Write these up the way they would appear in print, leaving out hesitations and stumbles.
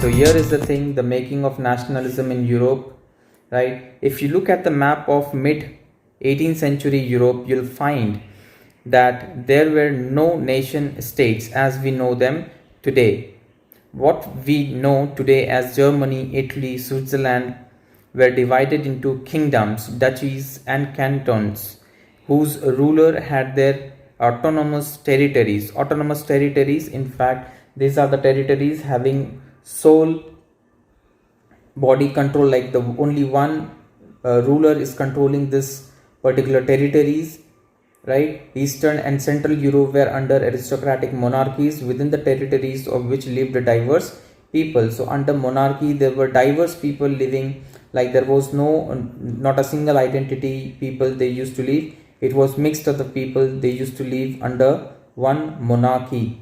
So here is the thing, the making of nationalism in Europe, right? If you look at the map of mid 18th century Europe, you'll find that there were no nation states as we know them today. What we know today as Germany, Italy, Switzerland were divided into kingdoms, duchies, and cantons, whose ruler had their autonomous territories. Autonomous territories, in fact, these are the territories having sole body control, like the only one ruler is controlling this particular territories, right? Eastern and Central Europe were under aristocratic monarchies within the territories of which lived diverse people. So under monarchy there were diverse people living, like there was not a single identity people they used to live. It was mixed of the people, they used to live under one monarchy,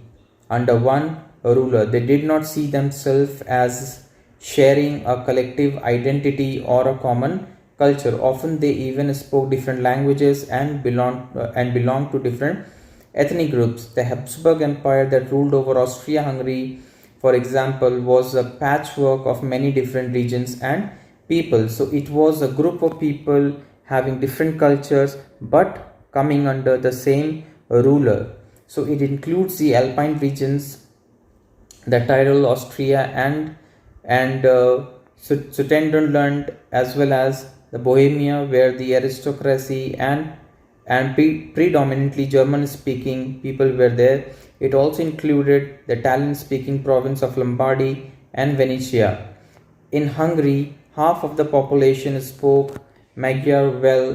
under one ruler. They did not see themselves as sharing a collective identity or a common culture. Often they even spoke different languages and belonged to different ethnic groups. The Habsburg Empire that ruled over Austria-Hungary, for example, was a patchwork of many different regions and people. So it was a group of people having different cultures but coming under the same ruler. So it includes the Alpine regions, the Tyrol, Austria, and Sudetenland, as well as the Bohemia, where the aristocracy and predominantly German-speaking people were there. It also included the Italian-speaking province of Lombardy and Venetia. In Hungary, half of the population spoke Magyar well,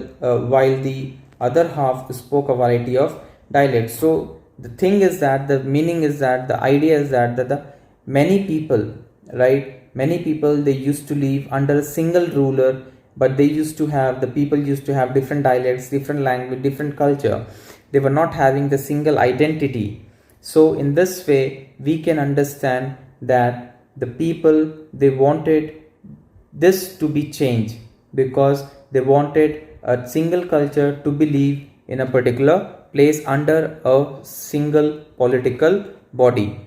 while the other half spoke a variety of dialects. So the thing is that the meaning is that the idea is that the many people, right? Many people, they used to live under a single ruler, but the people used to have different dialects, different language, different culture. They were not having the single identity. So in this way, we can understand that the people, they wanted this to be changed because they wanted a single culture to believe in a particular place under a single political body.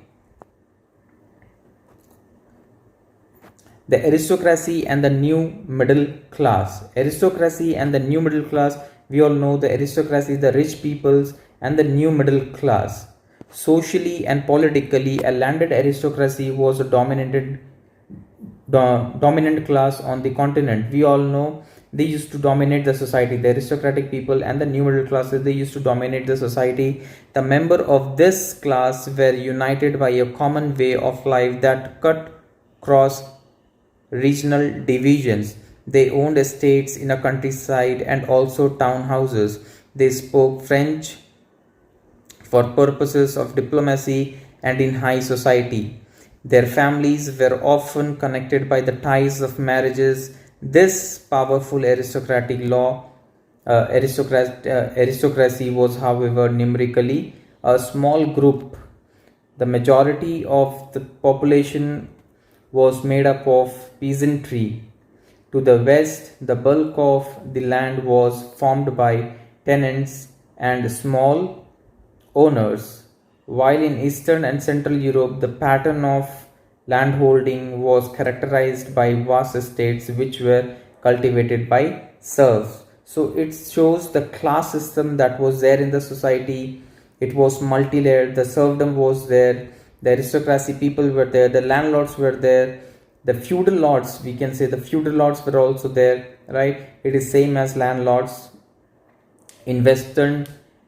The aristocracy and the new middle class. Aristocracy and the new middle class, we all know the aristocracy, the rich peoples, and the new middle class. Socially and politically, a landed aristocracy was a dominant class on the continent. We all know they used to dominate the society. The aristocratic people and the new middle classes, they used to dominate the society. The members of this class were united by a common way of life that cut across regional divisions. They owned estates in a countryside and also townhouses. They spoke French for purposes of diplomacy and in high society. Their families were often connected by the ties of marriages. This powerful aristocracy was, however, numerically a small group. The majority of the population was made up of peasantry. To the west, the bulk of the land was formed by tenants and small owners, while in Eastern and Central Europe, the pattern of landholding was characterized by vast estates which were cultivated by serfs. So it shows the class system that was there in the society. It was multi-layered. The serfdom was there. The aristocracy people were there. The landlords were there. The feudal lords, we can say the feudal lords were also there, right? It is same as landlords. In Western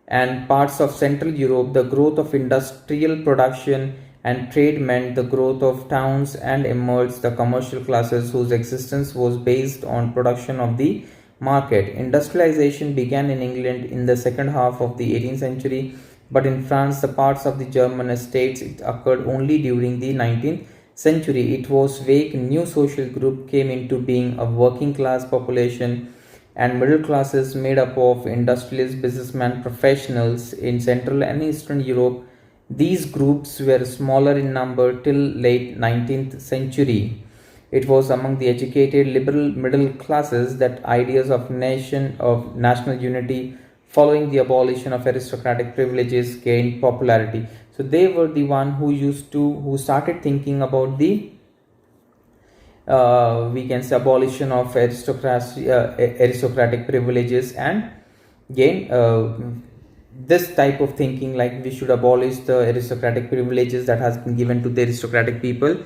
and parts of Central Europe, the growth of industrial production and trade meant the growth of towns and emerged the commercial classes whose existence was based on production of the market. Industrialization began in England in the second half of the 18th century, but in France, the parts of the German estates, it occurred only during the 19th century. It was vague. New social group came into being, a working class population and middle classes made up of industrialists, businessmen, professionals in Central and Eastern Europe. These groups were smaller in number till late 19th century. It was among the educated liberal middle classes that ideas of national unity following the abolition of aristocratic privileges gained popularity. So they were the one who started thinking about the we can say abolition of aristocracy, aristocratic privileges, and again this type of thinking, like we should abolish the aristocratic privileges that has been given to the aristocratic people,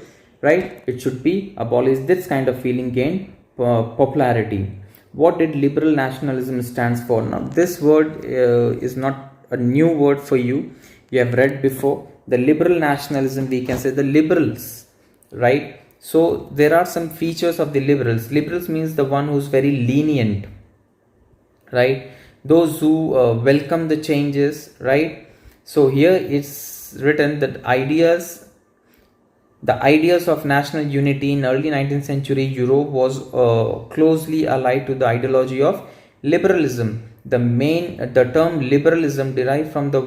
right? It should be abolished. This kind of feeling gained popularity. What did liberal nationalism stands for? Now this word is not a new word for you. You have read before. The liberal nationalism, we can say the liberals, right? So there are some features of the liberals. Liberals means the one who's very lenient, right? Those who welcome the changes, right? So here it's written that the ideas of national unity in early 19th century Europe was closely allied to the ideology of liberalism. The term liberalism derived from the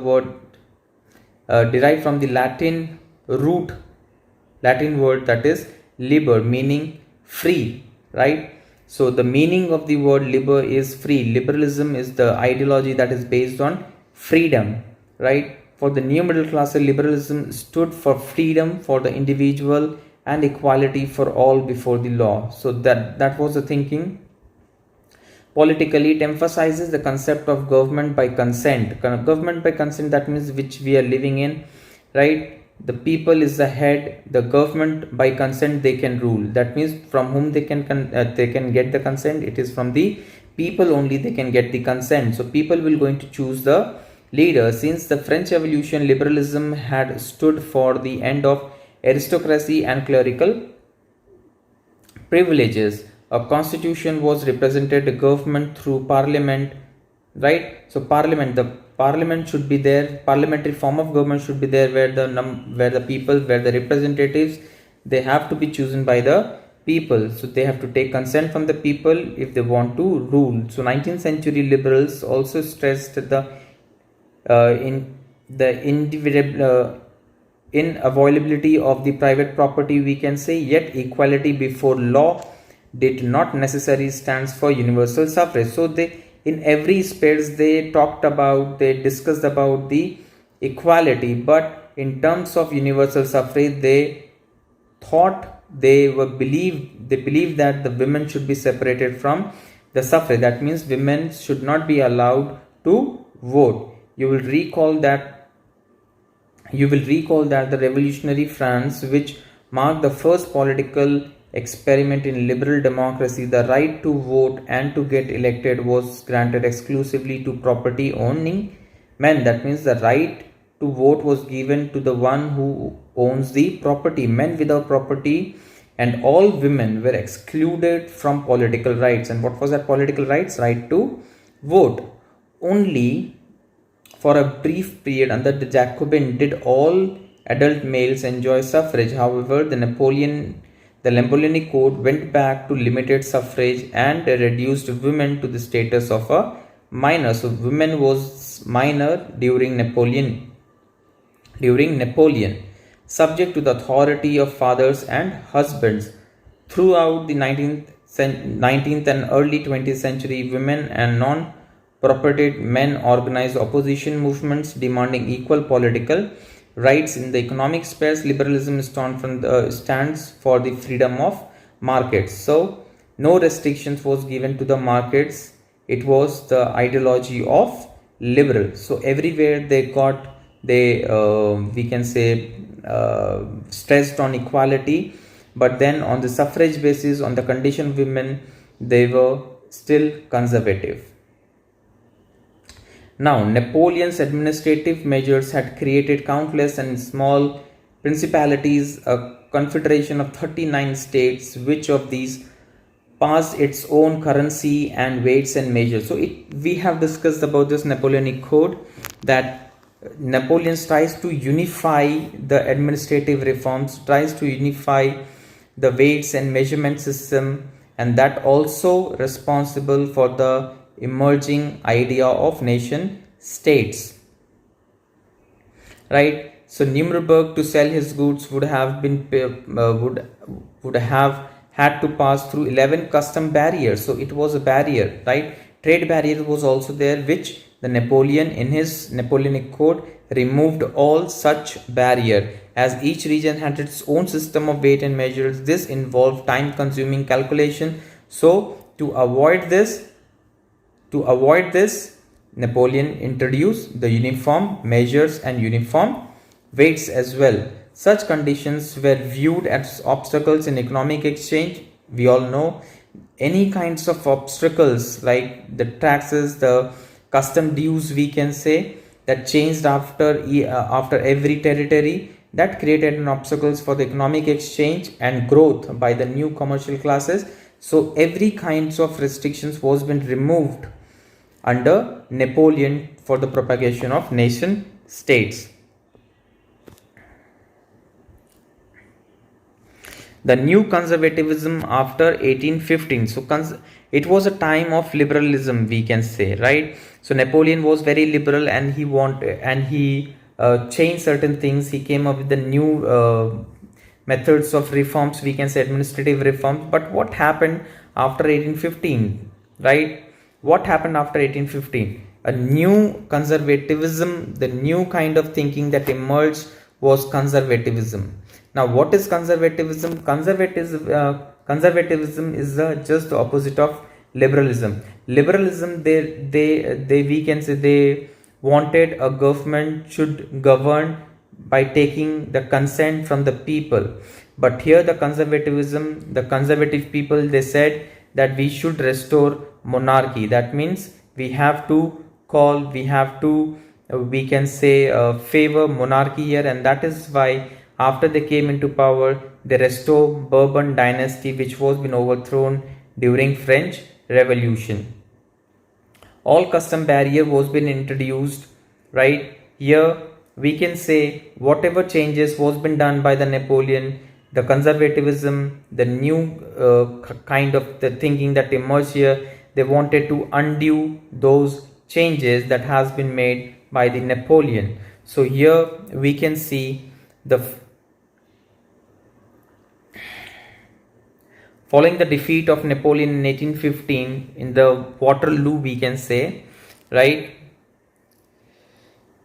Latin word that is liber, meaning free, right? So the meaning of the word liber is free. Liberalism is the ideology that is based on freedom, right? For the new middle class, liberalism stood for freedom for the individual and equality for all before the law. So that was the thinking. Politically, it emphasizes the concept of government by consent. Government by consent, that means which we are living in, right? The people is the head. The government by consent they can rule. That means from whom they can get the consent. It is from the people only they can get the consent. So people will going to choose the leader. Since the French Revolution, liberalism had stood for the end of aristocracy and clerical privileges. A constitution was represented the government through parliament, right? So parliament should be there. Parliamentary form of government should be there, where the representatives, they have to be chosen by the people. So they have to take consent from the people if they want to rule. So 19th century liberals also stressed the inalienability of the private property, we can say, yet equality before law did not necessarily stands for universal suffrage. So they, in every space they discussed about the equality, but in terms of universal suffrage they believed that the women should be separated from the suffrage. That means women should not be allowed to vote. You will recall that the revolutionary France, which marked the first political experiment in liberal democracy, the right to vote and to get elected was granted exclusively to property owning men. That means the right to vote was given to the one who owns the property. Men without property and all women were excluded from political rights. And what was that political rights? Right to vote. Only for a brief period under the Jacobin did all adult males enjoy suffrage. However, the Napoleonic Code went back to limited suffrage and reduced women to the status of a minor. So women was minor during Napoleon, subject to the authority of fathers and husbands. Throughout the 19th and early 20th century, women and non-propertied men organized opposition movements demanding equal political rights. In the economic space, liberalism stands for the freedom of markets. So no restrictions was given to the markets. It was the ideology of liberal. So everywhere we can say stressed on equality, but then on the suffrage basis, on the condition of women, they were still conservative. Now, Napoleon's administrative measures had created countless and small principalities, a confederation of 39 states, which of these passed its own currency and weights and measures. So we have discussed about this Napoleonic Code, that Napoleon tries to unify the administrative reforms, tries to unify the weights and measurement system, and that also responsible for the emerging idea of nation states, right? So Nuremberg, to sell his goods, would have had to pass through 11 custom barriers. So it was a barrier, right? Trade barrier was also there, which the Napoleon in his Napoleonic Code removed all such barrier. as each region had its own system of weight and measures. This involved time consuming calculation. So to avoid this, Napoleon introduced the uniform measures and uniform weights as well. Such conditions were viewed as obstacles in economic exchange. We all know any kinds of obstacles like the taxes, the custom dues, we can say, that changed after every territory, that created an obstacles for the economic exchange and growth by the new commercial classes. So every kinds of restrictions was been removed under Napoleon for the propagation of nation states. The new conservatism after 1815. So it was a time of liberalism, we can say, right? So Napoleon was very liberal, and he changed certain things. He came up with the new methods of reforms, we can say administrative reforms. But what happened after 1815, right? What happened after 1815? A new conservatism, the new kind of thinking that emerged was conservatism. Now, what is conservatism? Conservatism is just the opposite of liberalism. Liberalism, we can say they wanted a government should govern by taking the consent from the people. But here the conservative people, they said that we should restore monarchy. That means we can say favor monarchy here, and that is why after they came into power, they restored Bourbon dynasty, which was been overthrown during French Revolution. All custom barrier was been introduced, right? Here we can say whatever changes was been done by the Napoleon, the conservatism, the new kind of the thinking that emerged here, they wanted to undo those changes that has been made by the Napoleon. So here we can see following the defeat of Napoleon in 1815 in the Waterloo, we can say, right,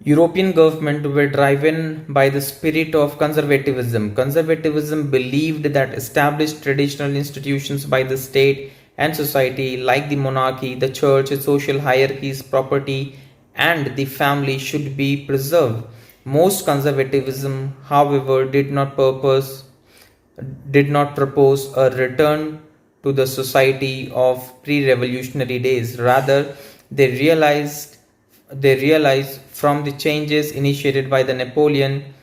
European government were driven by the spirit of conservatism. Conservatism believed that established traditional institutions by the state and society, like the monarchy, the church, social hierarchies, property, and the family, should be preserved. Most conservatism, however, did not propose a return to the society of pre-revolutionary days. Rather, they realized from the changes initiated by the Napoleon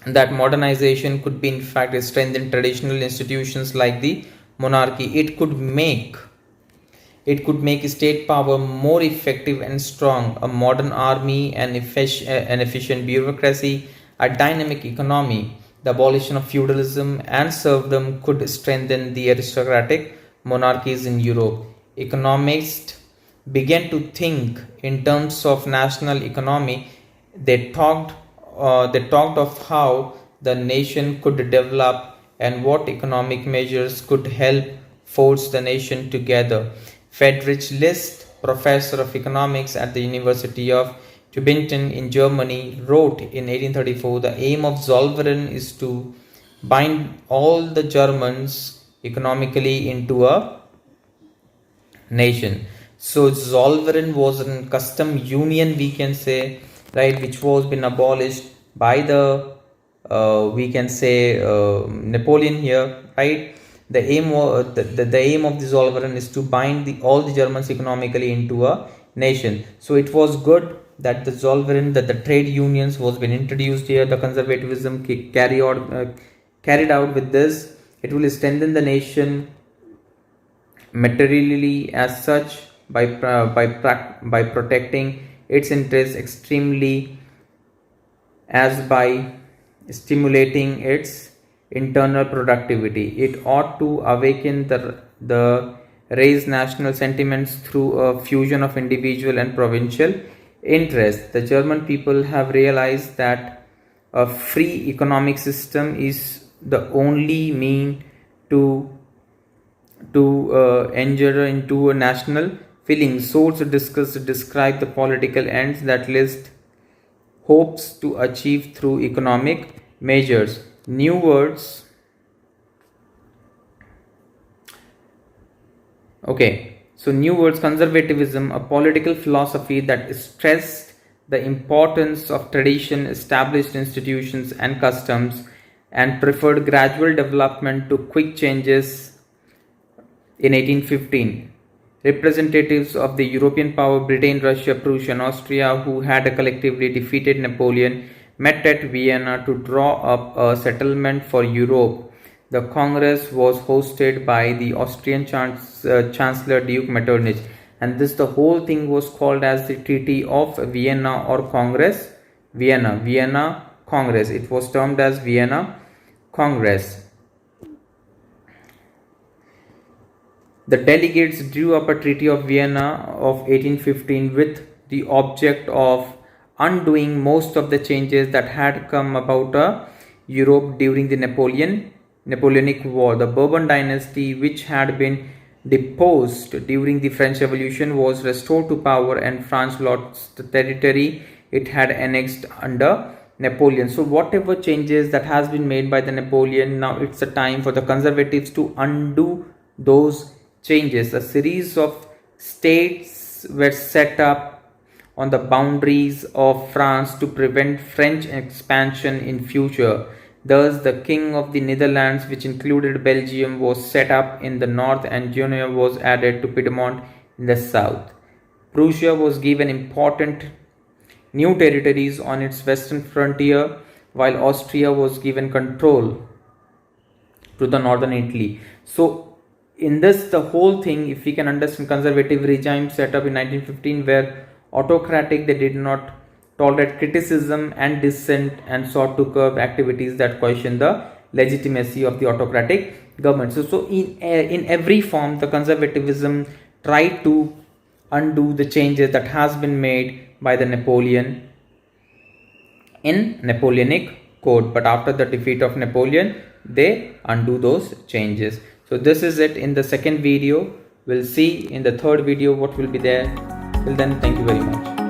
that modernization could be in fact strengthen traditional institutions like the monarchy. It could make state power more effective and strong, a modern army, an efficient bureaucracy, a dynamic economy. The abolition of feudalism and serfdom could strengthen the aristocratic monarchies in Europe. Economists began to think in terms of national economy. They talked of how the nation could develop and what economic measures could help force the nation together. Friedrich List, professor of economics at the University of Tübingen in Germany, wrote in 1834, the aim of Zollverein is to bind all the Germans economically into a nation. So Zollverein was a custom union, we can say, right, which was been abolished by the Napoleon here, right. The aim of the Zollverein is to bind all the Germans economically into a nation. So it was good that the Zollverein, that the trade unions was been introduced here. The conservatism carried out with this. It will strengthen the nation materially as such by protecting its interests extremely as by stimulating its internal productivity. It ought to awaken the raise national sentiments through a fusion of individual and provincial interests. The German people have realized that a free economic system is the only mean to enter into a national feeling. Sources describe the political ends that List hopes to achieve through economic measures. New words. Okay, so new words: conservatism, a political philosophy that stressed the importance of tradition, established institutions and customs, and preferred gradual development to quick changes. In 1815, representatives of the European power, Britain, Russia, Prussia, and Austria, who had collectively defeated Napoleon, met at Vienna to draw up a settlement for Europe. The Congress was hosted by the Austrian Chancellor Duke Metternich, and the whole thing was called as the Treaty of Vienna or Congress. Vienna Congress. It was termed as Vienna Congress. The delegates drew up a Treaty of Vienna of 1815 with the object of undoing most of the changes that had come about Europe during the Napoleonic War. The Bourbon dynasty, which had been deposed during the French Revolution, was restored to power, and France lost the territory it had annexed under Napoleon. So whatever changes that has been made by the Napoleon, now it's a time for the conservatives to undo those changes. A series of states were set up on the boundaries of France to prevent French expansion in future. Thus, the King of the Netherlands, which included Belgium, was set up in the north, and Genoa was added to Piedmont in the south. Prussia was given important new territories on its western frontier, while Austria was given control to the northern Italy. So, in this, the whole thing, if we can understand, conservative regime set up in 1915 were autocratic. They did not tolerate criticism and dissent, and sought to curb activities that question the legitimacy of the autocratic government. So in every form, the conservatism tried to undo the changes that has been made by the Napoleon in Napoleonic Code. But after the defeat of Napoleon, they undo those changes. So this is it in the second video. We'll see in the third video what will be there. Till then, thank you very much.